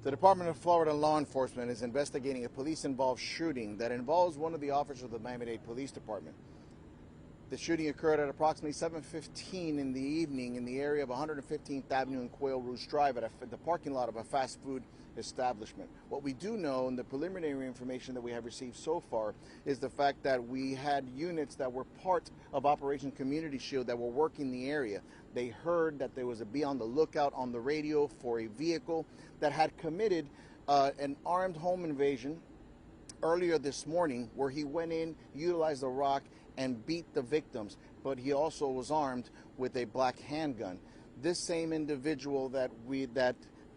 The Department of Florida Law Enforcement is investigating a police-involved shooting that involves one of the officers of the Miami-Dade Police Department. The shooting occurred at approximately 7:15 in the evening in the area of 115th Avenue and Quail Roost Drive at the parking lot of a fast food establishment. What we do know, and the preliminary information that we have received so far, is the fact that we had units that were part of Operation Community Shield that were working the area. They heard that there was a be on the lookout on the radio for a vehicle that had committed an armed home invasion earlier this morning, where he went in, utilized a rock, and beat the victims, but he also was armed with a black handgun. This same individual that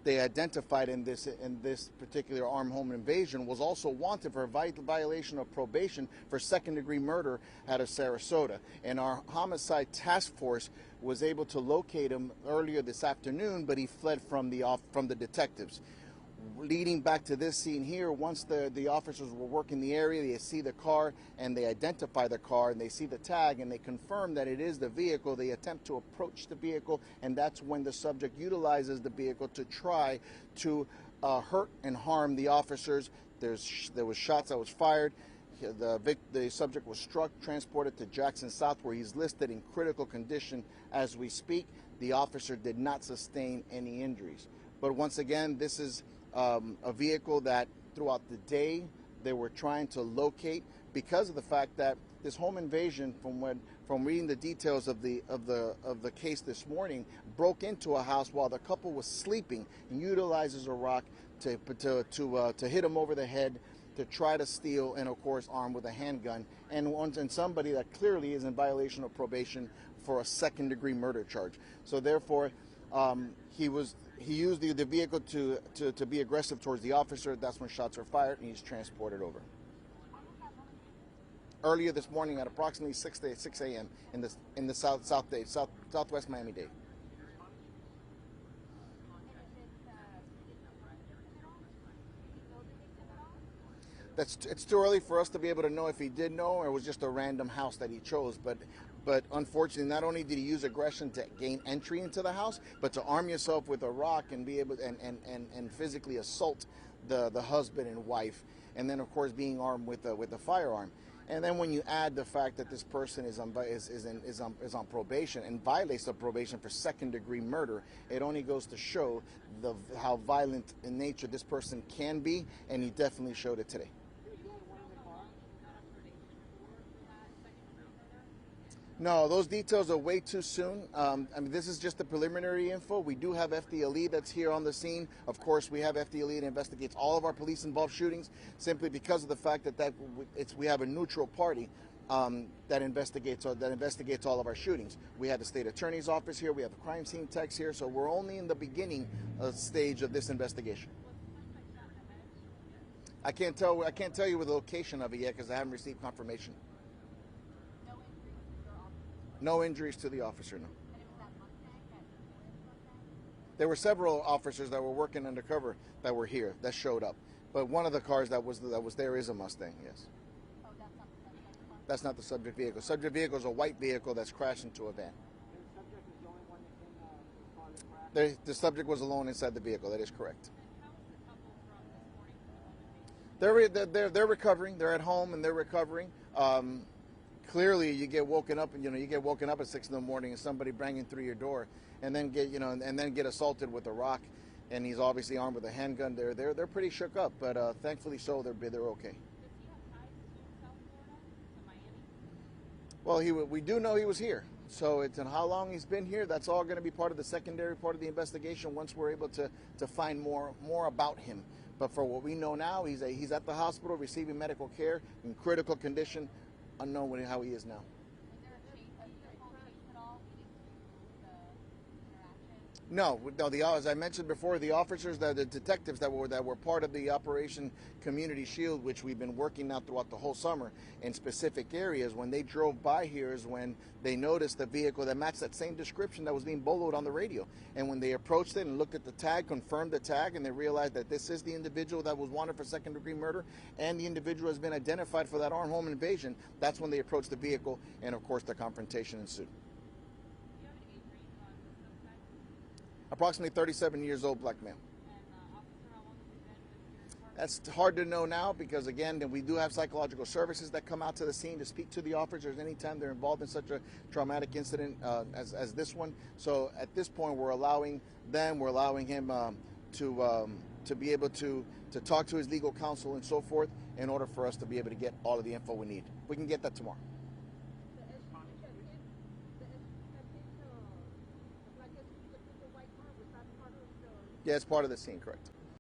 they identified in this particular armed home invasion was also wanted for a violation of probation for second-degree murder out of Sarasota. And our homicide task force was able to locate him earlier this afternoon, but he fled from the detectives. Leading back to this scene here, once the officers were working the area, they see the car and they identify the car and they see the tag and they confirm that it is the vehicle. They attempt to approach the vehicle, and that's when the subject utilizes the vehicle to try to hurt and harm the officers. There was shots that was fired. The subject was struck, transported to Jackson South, where he's listed in critical condition as we speak. The officer did not sustain any injuries. But once again, this is a vehicle that throughout the day they were trying to locate, because of the fact that this home invasion, from reading the details of the case this morning, broke into a house while the couple was sleeping and utilizes a rock to hit him over the head, to try to steal, and of course armed with a handgun, and somebody that clearly is in violation of probation for a second-degree murder charge. So therefore, he used the vehicle to be aggressive towards the officer. That's when shots were fired, and he's transported over. Earlier this morning at approximately 6 a.m. in the southwest Miami-Dade. It's too early for us to be able to know if he did know or it was just a random house that he chose. But unfortunately, not only did he use aggression to gain entry into the house, but to arm yourself with a rock and be able and physically assault the husband and wife, and then of course being armed with a firearm. And then when you add the fact that this person is on probation and violates the probation for second-degree murder, it only goes to show how violent in nature this person can be, and he definitely showed it today. No, those details are way too soon. I mean, this is just the preliminary info. We do have FDLE that's here on the scene. Of course, we have FDLE that investigates all of our police-involved shootings, simply because of the fact that we have a neutral party that investigates all of our shootings. We have the state attorney's office here. We have the crime scene techs here. So we're only in the beginning stage of this investigation. I can't tell you the location of it yet because I haven't received confirmation. No injuries to the officer, no. There were several officers that were working undercover that were here, that showed up. But one of the cars that was there is a Mustang, yes. Oh, that's not the subject vehicle. Subject vehicle is a white vehicle that's crashed into a van. The subject was alone inside the vehicle, that is correct. They're recovering. They're at home and they're recovering. Clearly, you get woken up, and you get woken up at 6 in the morning, and somebody banging through your door, and then get assaulted with a rock, and he's obviously armed with a handgun. They're pretty shook up, but thankfully so they're okay. Well, we do know he was here, so it's and how long he's been here. That's all going to be part of the secondary part of the investigation once we're able to find more about him. But for what we know now, he's at the hospital receiving medical care in critical condition. Unknown how he is now. No. As I mentioned before, the officers, the detectives that were part of the Operation Community Shield, which we've been working now throughout the whole summer in specific areas, when they drove by here is when they noticed the vehicle that matched that same description that was being boloed on the radio. And when they approached it and looked at the tag, confirmed the tag, and they realized that this is the individual that was wanted for second-degree murder, and the individual has been identified for that armed home invasion, that's when they approached the vehicle, and of course the confrontation ensued. Approximately 37 years old, black male. That's hard to know now because, again, we do have psychological services that come out to the scene to speak to the officers anytime they're involved in such a traumatic incident as this one. So at this point, we're allowing him to be able to talk to his legal counsel and so forth in order for us to be able to get all of the info we need. We can get that tomorrow. Yeah, it's part of the scene, correct.